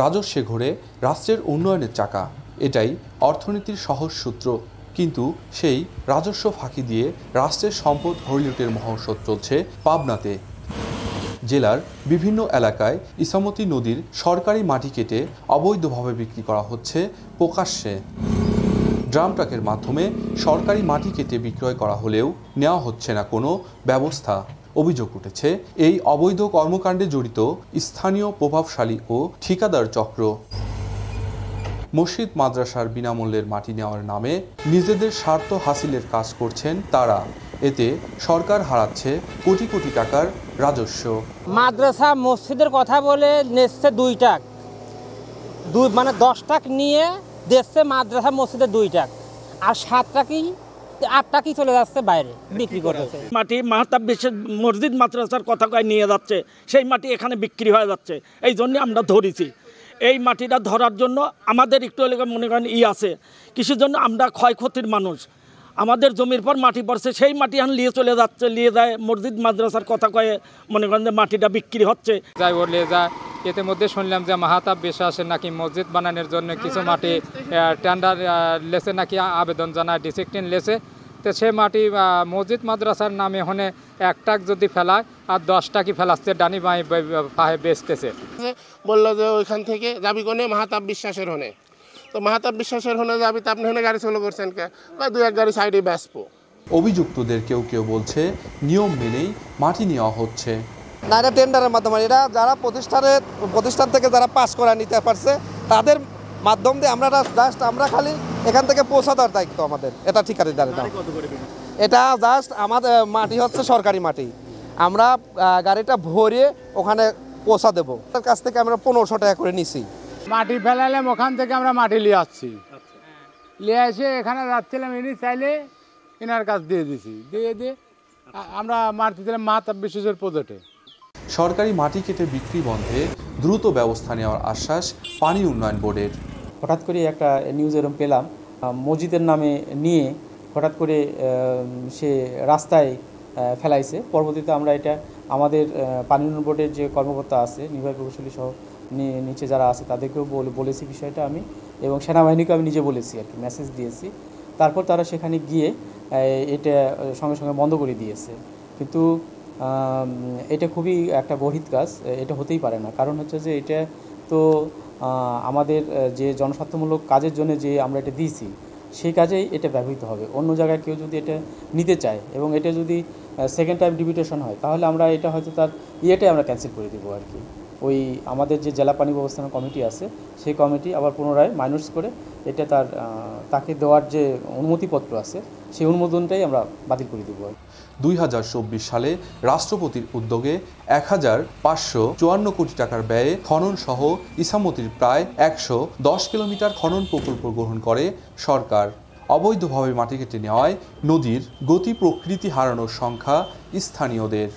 রাজস্বে ঘোরে রাষ্ট্রের উন্নয়নের চাকা। এটাই অর্থনীতির সহজ সূত্র। কিন্তু সেই রাজস্ব ফাঁকি দিয়ে রাষ্ট্রের সম্পদ হরিলুটের মহৌষধ চলছে পাবনাতে। জেলার বিভিন্ন এলাকায় ইছামতি নদীর সরকারি মাটি কেটে অবৈধভাবে বিক্রি করা হচ্ছে প্রকাশ্যে। ড্রাম ট্রাকের মাধ্যমে সরকারি মাটি কেটে বিক্রয় করা হলেও নেওয়া হচ্ছে না কোনো ব্যবস্থা। অভিযোগ উঠেছে এই অবৈধ কর্মকাণ্ডে জড়িত স্থানীয় প্রভাবশালী ও ঠিকাদার চক্র। মসজিদ মাদ্রাসার বিনামূল্যের মাটি নেওয়ার নামে নিজেদের স্বার্থ হাসিলের কাজ করছেন তারা। এতে সরকার হারাচ্ছে কোটি কোটি টাকার রাজস্ব। মাদ্রাসা মসজিদের কথা বলে নিচ্ছে 2 টাকা, মানে 10 টাকা নিয়ে দিচ্ছে মাদ্রাসা মসজিদে 2 টাকা, আর 7 টাকাই 8 টাকাই চলে যাচ্ছে বাইরে বিক্রি করতেছে। মাটি মাহতাব বিশ্বের মসজিদ মাদ্রাসার কথা কয়ে নিয়ে যাচ্ছে, সেই মাটি এখানে বিক্রি হয়ে যাচ্ছে। এই জন্য আমরা ধরেছি। এই মাটিটা ধরার জন্য আমাদের একটু এলাকা মনে করেন আছে, কৃষির জন্য আমরা ক্ষয়ক্ষতির মানুষ। আমাদের জমির পর মাটি পড়ছে, সেই মাটি এখন নিয়ে চলে যাচ্ছে, নিয়ে যায় মসজিদ মাদ্রাসার কথা কয়ে মনে করেন যে মাটিটা বিক্রি হচ্ছে। যাই ও নিয়ে যায়। এতে মধ্যে শুনলাম যে মাহতাব বিশ্বাসের নাকি মসজিদ বানানোর জন্য কিছু মাটি টেন্ডার লেসে নাকি আবেদন জানায়, ডিসিপ্লিন লেসে। তো সে মাটি মসজিদ মাদ্রাসার নামে হনে 1 টাকা যদি ফেলায় আর 10 টাকা ফেলাচ্ছে, ডানি বাই পায়ে বেচতেছে। বললো যে ওইখান থেকে যাবি কোনে মাহতাব বিশ্বাসের হনে, তো মাহতাব বিশ্বাসের হনে যাবি, তো আপনি হনে গাড়ি চলো করছেন কে, 2-1 গাড়ি সাইডে বেচবো। অভিযুক্তদের কেউ কেউ বলছে নিয়ম মেনেই মাটি নেওয়া হচ্ছে। না, এটা টেন্ডারের মাধ্যমে, এটা যারা প্রতিষ্ঠান থেকে যারা পাস করা নিতে পারছে তাদের মাধ্যম দিয়ে আমরা খালি এখান থেকে পৌঁছা দেওয়ার দায়িত্ব আমাদের। এটা ঠিকাদারের দাম। এটা জাস্ট আমাদের মাটি হচ্ছে সরকারি মাটি, আমরা গাড়িটা ভরিয়ে ওখানে পৌঁছা দেবো। তার কাছ থেকে আমরা 1500 টাকা করে নিছি। মাটি ফেলালাম, ওখান থেকে আমরা মাটি নিয়ে আসছি, নিয়ে এসে এখানে যাচ্ছিলাম, ইনি চাইলে এনার কাছ দিয়ে দিছি, দিয়ে আমরা মাটি দিলাম মাহতাব বিশ্বাসের প্রজেক্টে। সরকারি মাটি কেটে বিক্রি বন্ধে দ্রুত ব্যবস্থা নেওয়ার আশ্বাস পানি উন্নয়ন বোর্ডের। হঠাৎ করে একটা নিউজ এরকম পেলাম, মসজিদের নামে নিয়ে হঠাৎ করে সে রাস্তায় ফেলাইছে। পরবর্তীতে আমরা এটা আমাদের পানি উন্নয়ন বোর্ডের যে কর্মকর্তা আছে, নির্বাহী প্রকৌশলী সহ নিচে যারা আছে তাদেরকেও বলেছি বিষয়টা আমি, এবং সেনাবাহিনীকেও আমি নিজে বলেছি আর কি, মেসেজ দিয়েছি। তারপর তারা সেখানে গিয়ে এটা সঙ্গে সঙ্গে বন্ধ করে দিয়েছে। কিন্তু এটা খুবই একটা গর্হিত কাজ, এটা হতেই পারে না। কারণ হচ্ছে যে এটা তো আমাদের যে জনস্বার্থমূলক কাজের জন্য যে আমরা এটা দিয়েছি, সেই কাজেই এটা ব্যবহৃত হবে। অন্য জায়গায় কেউ যদি এটা নিতে চায় এবং এটা যদি সেকেন্ড টাইম ডিভিটেশন হয়, তাহলে আমরা এটা হয়তো তার ইয়েটাই আমরা ক্যান্সেল করে দেবো আর কি। ওই আমাদের যে জেলা পানি ব্যবস্থাপনা কমিটি আছে, সেই কমিটি আবার পুনরায় মাইনাস করে এটা তাকে দেওয়ার যে অনুমতিপত্র আছে, সেই অনুমোদনটাই আমরা বাতিল করে দেবো। 2024 সালে রাষ্ট্রপতির উদ্যোগে 1554 কোটি টাকার ব্যয়ে খনন সহ ইছামতির প্রায় 110 কিলোমিটার খনন প্রকল্প গ্রহণ করে সরকার। অবৈধভাবে মাটি কেটে নেওয়ায় নদীর গতি প্রকৃতি হারানোর সংখ্যা স্থানীয়দের।